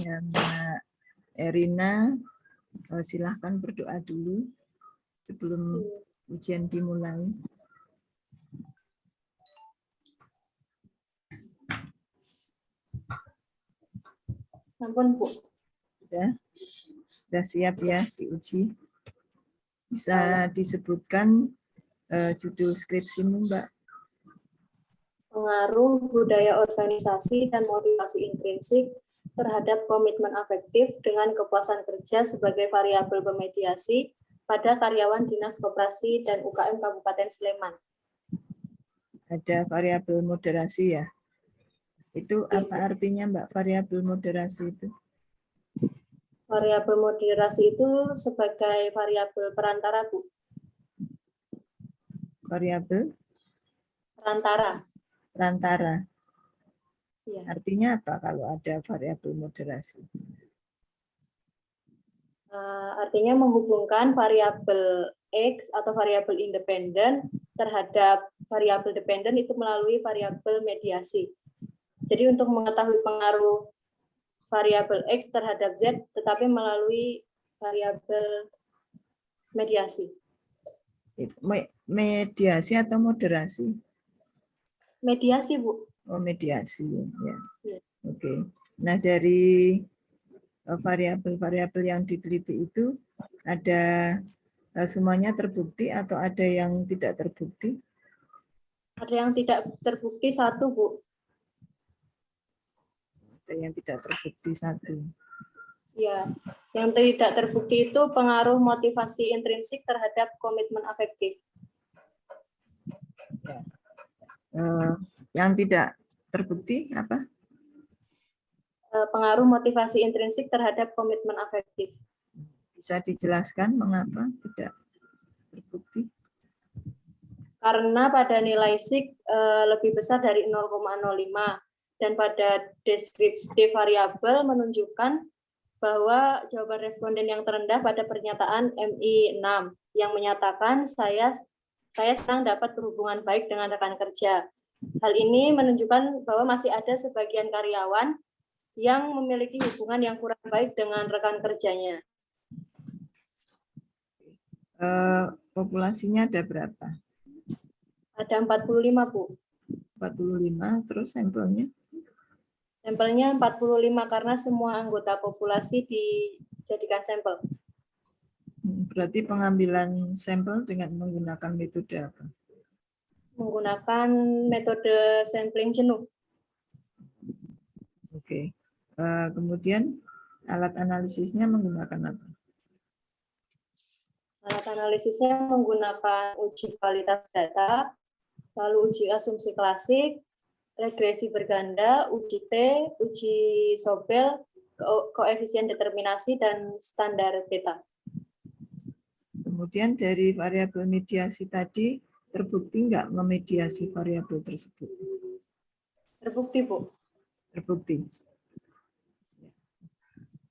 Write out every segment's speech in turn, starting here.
Ya, Mbak Erina, silahkan berdoa dulu sebelum ujian dimulai. Ampun, Bu. Sudah siap ya diuji? Bisa disebutkan judul skripsimu, Mbak? Pengaruh budaya organisasi dan motivasi intrinsik terhadap komitmen afektif dengan kepuasan kerja sebagai variabel pemediasi pada karyawan Dinas Koperasi dan UKM Kabupaten Sleman. Ada variabel moderasi ya? Itu apa artinya, Mbak, variabel moderasi itu? Variabel moderasi itu sebagai variabel perantara, Bu. Variabel? Perantara. Perantara. Ya. Artinya apa kalau ada variabel moderasi? Artinya menghubungkan variabel X atau variabel independen terhadap variabel dependen itu melalui variabel mediasi. Jadi untuk mengetahui pengaruh variabel X terhadap Z tetapi melalui variabel mediasi. Mediasi atau moderasi? Mediasi, Bu. Oh, mediasi ya. Ya. Oke. Nah, dari variabel-variabel yang diteliti itu ada semuanya terbukti atau ada yang tidak terbukti? Ada yang tidak terbukti satu, Bu. Ada yang tidak terbukti satu. Ya, yang tidak terbukti itu pengaruh motivasi intrinsik terhadap komitmen afektif. Ya. Yang tidak terbukti apa? Pengaruh motivasi intrinsik terhadap komitmen afektif. Bisa dijelaskan mengapa tidak terbukti? Karena pada nilai SIK lebih besar dari 0,05 dan pada deskriptif variabel menunjukkan bahwa jawaban responden yang terendah pada pernyataan MI 6 yang menyatakan saya senang dapat berhubungan baik dengan rekan kerja. Hal ini menunjukkan bahwa masih ada sebagian karyawan yang memiliki hubungan yang kurang baik dengan rekan kerjanya. Populasinya ada berapa? Ada 45, Bu. 45, terus sampelnya? Sampelnya 45 karena semua anggota populasi dijadikan sampel. Berarti pengambilan sampel dengan menggunakan metode apa? Menggunakan metode sampling jenuh. Oke. Kemudian alat analisisnya menggunakan apa? Alat analisisnya menggunakan uji kualitas data, lalu uji asumsi klasik, regresi berganda, uji T, uji Sobel, koefisien determinasi, dan standar beta. Kemudian dari variabel mediasi tadi, terbukti nggak memediasi variabel tersebut? Terbukti, Bu. Terbukti.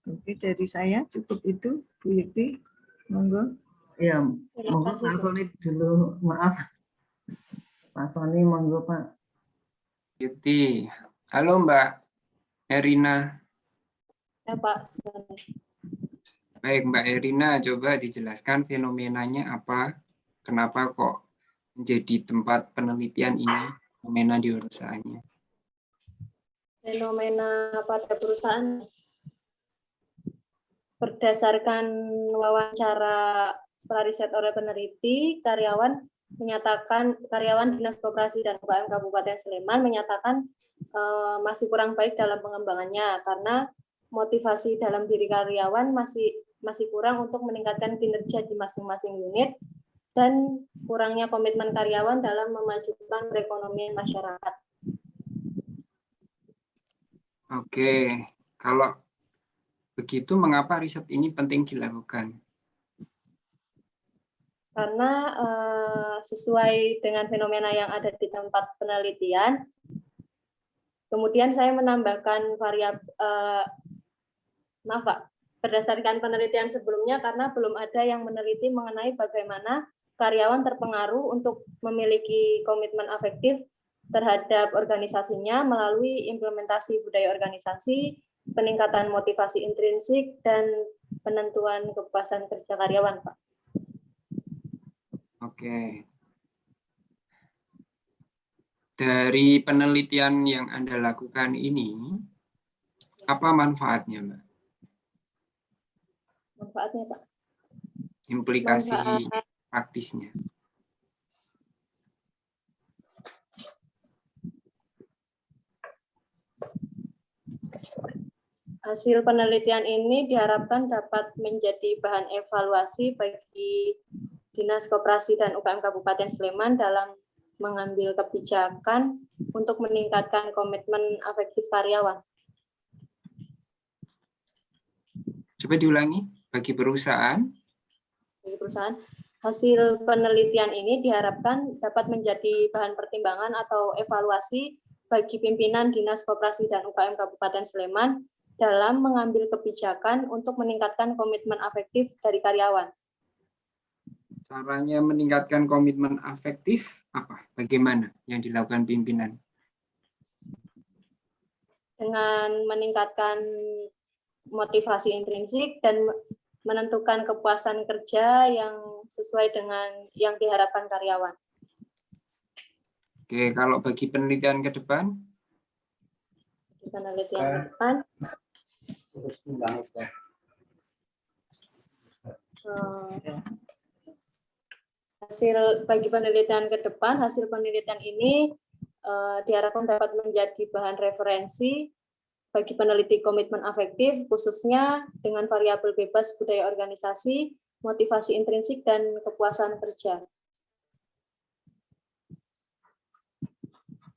Oke, dari saya cukup itu, Bu Yukti. Monggo. Ya, monggo Pak Soni dulu, maaf. Pak Soni, monggo Pak. Yukti. Halo Mbak Erina. Ya, Pak Soni. Baik, Mbak Erina, coba dijelaskan fenomenanya apa? Kenapa kok menjadi tempat penelitian ini, fenomena di perusahaannya? Fenomena pada perusahaan berdasarkan wawancara prariset oleh peneliti, karyawan Dinas Koperasi dan UKM Kabupaten Sleman menyatakan masih kurang baik dalam pengembangannya karena motivasi dalam diri karyawan masih kurang untuk meningkatkan kinerja di masing-masing unit dan kurangnya komitmen karyawan dalam memajukan perekonomian masyarakat. Oke, kalau begitu mengapa riset ini penting dilakukan? Karena sesuai dengan fenomena yang ada di tempat penelitian, kemudian saya menambahkan berdasarkan penelitian sebelumnya karena belum ada yang meneliti mengenai bagaimana karyawan terpengaruh untuk memiliki komitmen afektif terhadap organisasinya melalui implementasi budaya organisasi peningkatan motivasi intrinsik, dan penentuan kepuasan kerja karyawan, Pak. Oke. Dari penelitian yang Anda lakukan ini, apa manfaatnya, Mbak? Manfaatnya, Pak. Implikasi Manfaat praktisnya. hasil penelitian ini diharapkan dapat menjadi bahan evaluasi bagi Dinas Koperasi dan UKM Kabupaten Sleman dalam mengambil kebijakan untuk meningkatkan komitmen afektif karyawan. Coba diulangi, bagi perusahaan. Bagi perusahaan, hasil penelitian ini diharapkan dapat menjadi bahan pertimbangan atau evaluasi bagi pimpinan Dinas Koperasi dan UKM Kabupaten Sleman dalam mengambil kebijakan untuk meningkatkan komitmen afektif dari karyawan. Caranya meningkatkan komitmen afektif apa? Bagaimana yang dilakukan pimpinan? Dengan meningkatkan motivasi intrinsik dan menentukan kepuasan kerja yang sesuai dengan yang diharapkan karyawan. Oke, kalau bagi penelitian ke depan? Penelitian ke depan. Bagi penelitian ke depan, hasil penelitian ini diharapkan dapat menjadi bahan referensi bagi peneliti komitmen afektif, khususnya dengan variabel bebas budaya organisasi, motivasi intrinsik, dan kepuasan kerja.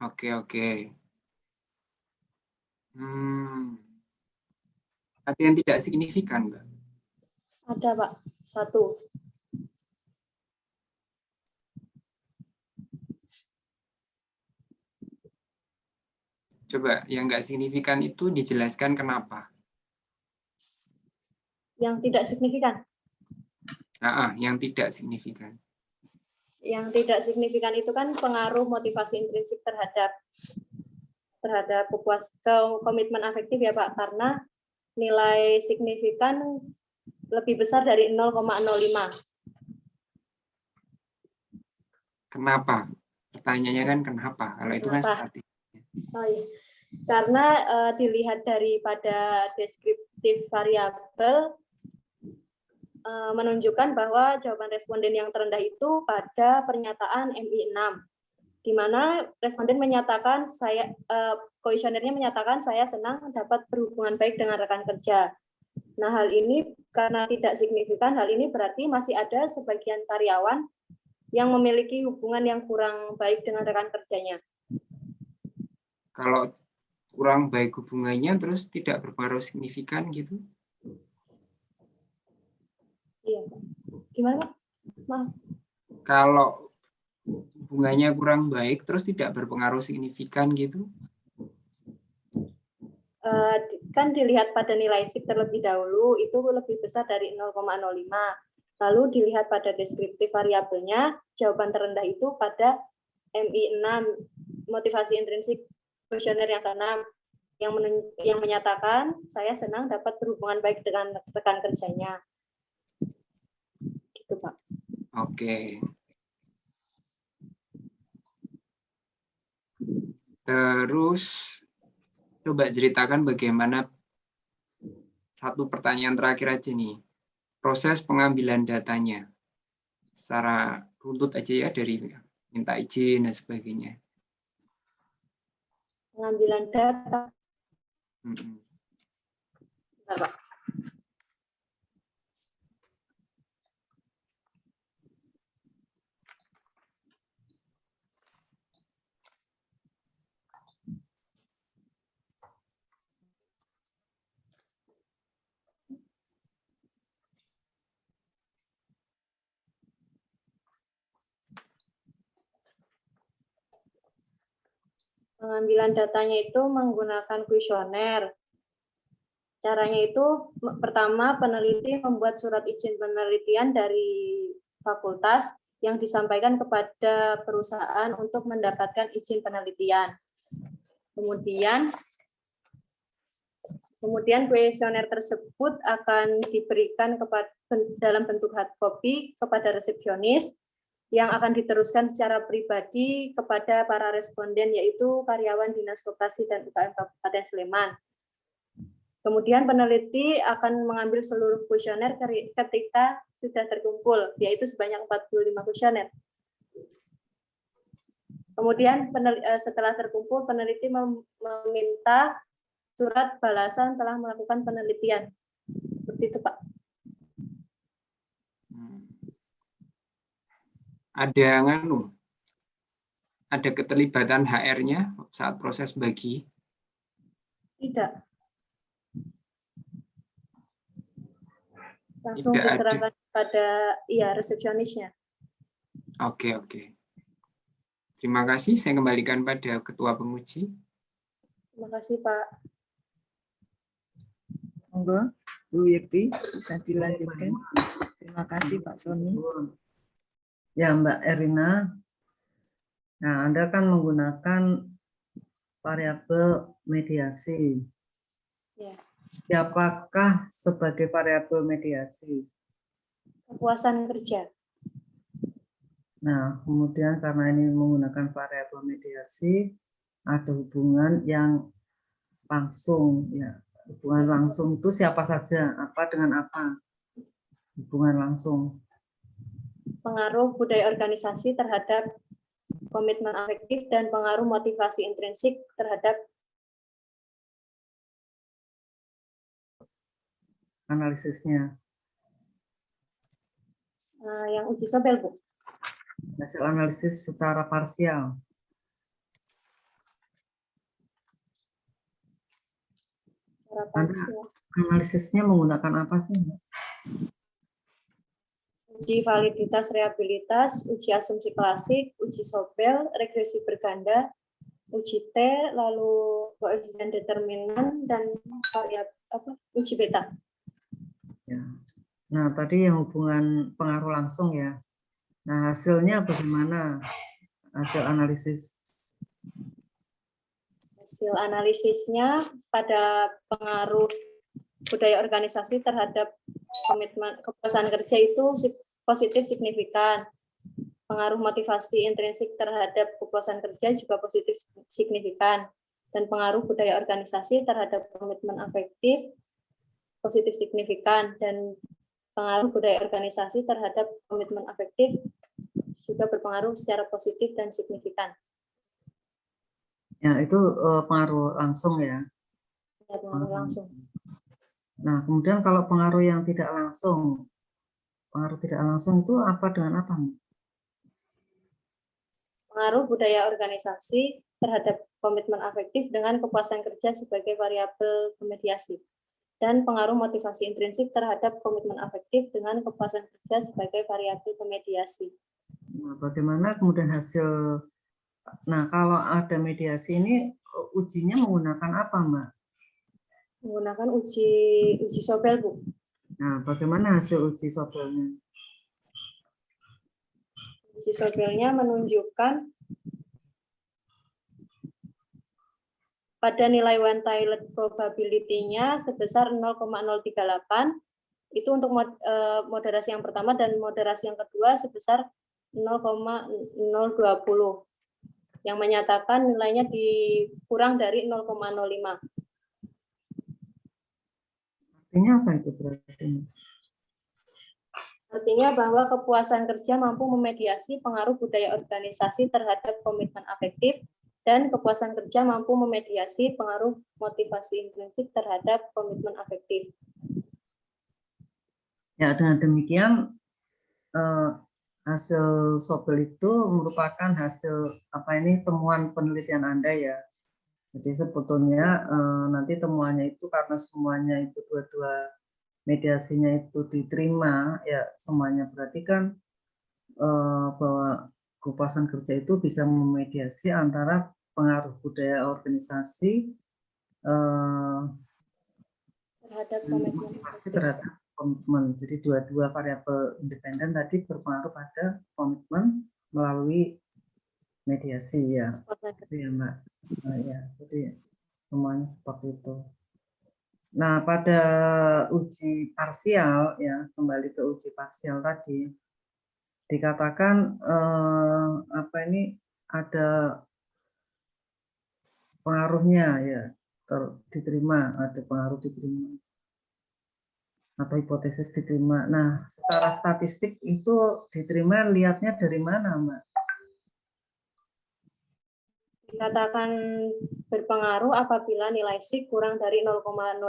Oke. Ada yang tidak signifikan, Mbak? Ada, Pak. 1. Coba yang nggak signifikan itu dijelaskan kenapa? Yang tidak signifikan. Yang tidak signifikan. Yang tidak signifikan itu kan pengaruh motivasi intrinsik terhadap komitmen afektif ya Pak, karena nilai signifikan lebih besar dari 0,05. Kenapa? Pertanyaannya kan kenapa? Kalau itu kan statis. Oh, iya. Karena dilihat daripada deskriptif variabel menunjukkan bahwa jawaban responden yang terendah itu pada pernyataan MI6, di mana responden menyatakan kuesionernya menyatakan saya senang dapat berhubungan baik dengan rekan kerja. Nah, hal ini karena tidak signifikan, hal ini berarti masih ada sebagian karyawan yang memiliki hubungan yang kurang baik dengan rekan kerjanya. Kalau kurang baik hubungannya terus tidak berpengaruh signifikan gitu? Iya. Gimana? Maaf. Kalau hubungannya kurang baik terus tidak berpengaruh signifikan gitu? Kan dilihat pada nilai SIP terlebih dahulu itu lebih besar dari 0,05. Lalu dilihat pada deskriptif variabelnya, jawaban terendah itu pada MI6, motivasi intrinsik kuesioner yang ke-6, yang menyatakan saya senang dapat berhubungan baik dengan rekan kerjanya. Gitu, Pak. Oke. Terus coba ceritakan bagaimana, satu pertanyaan terakhir aja nih, proses pengambilan datanya secara runtut aja ya, dari minta izin dan sebagainya. Pengambilan data. Bentar, Pak. Pengambilan datanya itu menggunakan kuesioner. Caranya itu pertama peneliti membuat surat izin penelitian dari fakultas yang disampaikan kepada perusahaan untuk mendapatkan izin penelitian. Kemudian kuesioner tersebut akan diberikan dalam bentuk hard copy kepada resepsionis yang akan diteruskan secara pribadi kepada para responden, yaitu karyawan Dinas Koperasi dan UKM Kabupaten Sleman. Kemudian peneliti akan mengambil seluruh kuesioner ketika sudah terkumpul, yaitu sebanyak 45 kuesioner. Kemudian setelah terkumpul, peneliti meminta surat balasan telah melakukan penelitian. Seperti itu, Pak. Ada keterlibatan HR-nya saat proses bagi? Tidak. Langsung Tidak diserahkan pada resepsionisnya. Oke. Terima kasih. Saya kembalikan pada Ketua Penguji. Terima kasih, Pak. Monggo, Bu Yekti, bisa dilanjutkan. Terima kasih, Pak Sony. Ya, Mbak Erina. Nah, Anda kan menggunakan variabel mediasi. Ya. Siapakah sebagai variabel mediasi? Kepuasan kerja. Nah, kemudian karena ini menggunakan variabel mediasi, ada hubungan yang langsung, ya. Hubungan langsung itu siapa saja, apa dengan apa? Hubungan langsung. Pengaruh budaya organisasi terhadap komitmen afektif dan pengaruh motivasi intrinsik terhadap Analisisnya. yang uji sobel, Bu. Hasil analisis secara parsial. Analisisnya menggunakan apa sih, Mbak? Uji validitas reabilitas, uji asumsi klasik, uji sobel, regresi berganda, uji T, lalu koefisien determinan, dan uji beta. Ya. Nah, tadi yang hubungan pengaruh langsung ya. Nah, hasilnya bagaimana? Hasil analisis. Hasil analisisnya pada pengaruh budaya organisasi terhadap komitmen kepuasan kerja itu positif signifikan. Pengaruh motivasi intrinsik terhadap kepuasan kerja juga positif signifikan. Dan pengaruh budaya organisasi terhadap komitmen afektif positif signifikan. Dan pengaruh budaya organisasi terhadap komitmen afektif juga berpengaruh secara positif dan signifikan. Ya, itu pengaruh langsung ya. Ya, pengaruh langsung. Nah, kemudian kalau pengaruh yang tidak langsung itu apa dengan apa? Pengaruh budaya organisasi terhadap komitmen afektif dengan kepuasan kerja sebagai variabel pemediasi. Dan pengaruh motivasi intrinsik terhadap komitmen afektif dengan kepuasan kerja sebagai variabel pemediasi. Nah, bagaimana kemudian hasil? Nah, kalau ada mediasi ini ujinya menggunakan apa, Mbak? Menggunakan uji sobel, Bu. Nah, bagaimana hasil uji sobelnya? Uji sobelnya menunjukkan pada nilai one-tiled probability-nya sebesar 0,038, itu untuk moderasi yang pertama, dan moderasi yang kedua sebesar 0,020, yang menyatakan nilainya dikurang dari 0,05. Artinya apa itu berarti? Artinya bahwa kepuasan kerja mampu memediasi pengaruh budaya organisasi terhadap komitmen afektif, dan kepuasan kerja mampu memediasi pengaruh motivasi intrinsik terhadap komitmen afektif. Ya, dengan demikian hasil sobel itu merupakan hasil temuan penelitian Anda ya. Jadi sebetulnya nanti temuannya itu karena semuanya itu dua-dua mediasinya itu diterima ya semuanya, berarti kan bahwa kepuasan kerja itu bisa memediasi antara pengaruh budaya organisasi Terhadap komitmen motivasi terhadap komitmen. Jadi dua-dua variabel independen tadi berpengaruh pada komitmen melalui mediasi ya. Itu ya, Mbak. Ya, jadi semuanya seperti itu. Nah, pada uji parsial ya, kembali ke uji parsial tadi, dikatakan apa ini ada pengaruhnya ya, diterima, ada pengaruh diterima atau hipotesis diterima. Nah, secara statistik itu diterima lihatnya dari mana, Mbak? Dikatakan berpengaruh apabila nilai sig kurang dari 0,05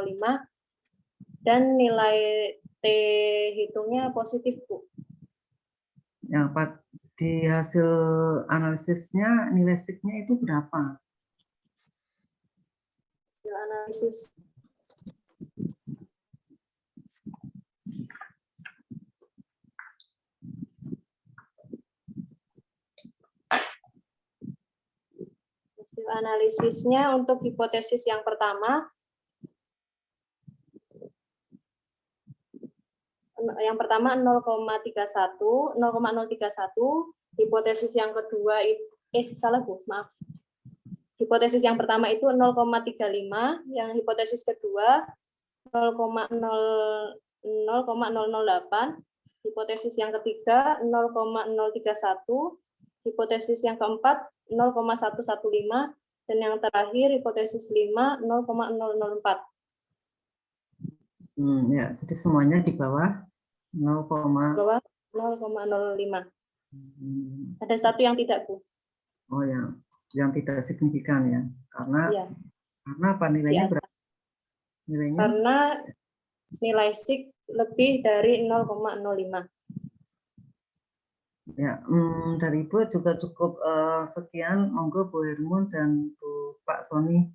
dan nilai T hitungnya positif, Bu. Yang di hasil analisisnya nilai sig-nya itu berapa? Hasil analisis analisisnya untuk hipotesis yang pertama, yang pertama 0,31, hipotesis yang kedua salah Bu, maaf. Hipotesis yang pertama itu 0,35, yang hipotesis kedua 0,008, hipotesis yang ketiga 0,031, hipotesis yang keempat 0,115, dan yang terakhir hipotesis 5 0,004. Ya, jadi semuanya di bawah 0,05. Ada satu yang tidak, Bu. Oh ya, yang tidak signifikan ya, karena Ya. karena apa nilainya Ya. berapa? Nilainya? Karena nilai sig lebih dari 0,05. Ya, dari Ibu juga cukup sekian. Monggo Bu Hermun dan Pak Sony.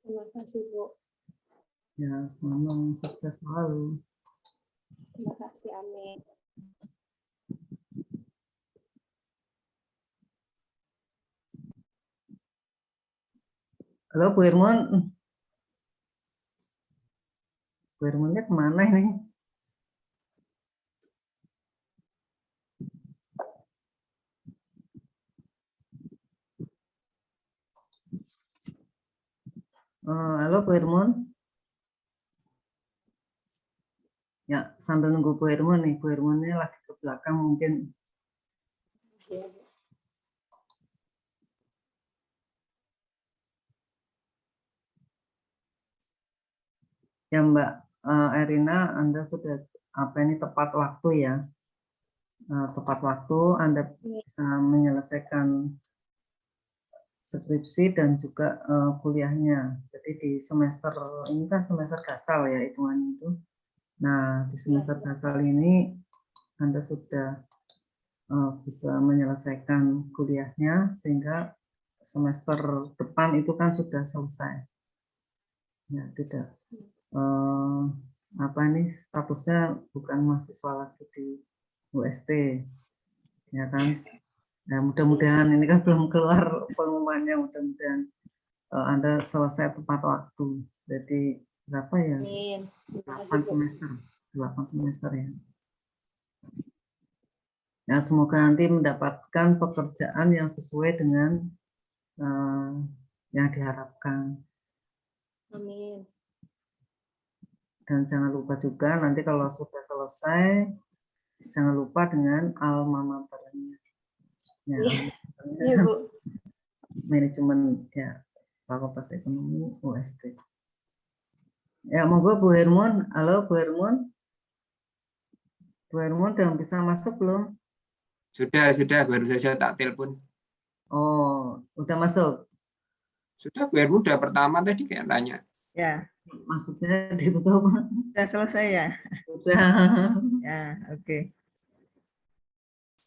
Terima kasih, Bu. Ya, semoga sukses selalu. Terima kasih, amin. Halo Bu Hermun. Bu Hermunnya kemana ini? Halo Bu Hermun. Ya, sambil nunggu Bu Hermun nih. Bu Hermunnya lagi ke belakang mungkin. Ya Mbak Erina, Anda sudah tepat waktu ya. Tepat waktu Anda bisa menyelesaikan skripsi dan juga kuliahnya. Jadi di semester ini kan semester gasal ya hitungannya itu. Nah, di semester gasal ini Anda sudah bisa menyelesaikan kuliahnya sehingga semester depan itu kan sudah selesai. Ya, tidak statusnya bukan mahasiswa lagi di UST, ya kan? Nah, mudah-mudahan ini kan belum keluar pengumumannya, mudah-mudahan Anda selesai tepat waktu. Jadi berapa ya? 8 semester ya. Ya, semoga nanti mendapatkan pekerjaan yang sesuai dengan yang diharapkan. Amin. Dan jangan lupa juga nanti kalau sudah selesai, jangan lupa dengan alma maternya. Ya, ya, Bu. Manajemen ya Fakultas Ekonomi UST. Ya, monggo Bu Hermun. Halo Bu Hermun. Bu Hermun udah bisa masuk belum? Sudah, baru saja tak telepon. Oh, udah masuk. Sudah, Bu Hermun udah pertama tadi kayak tanya. Ya. Maksudnya ditutup. Sudah selesai ya? Sudah. Ya, oke.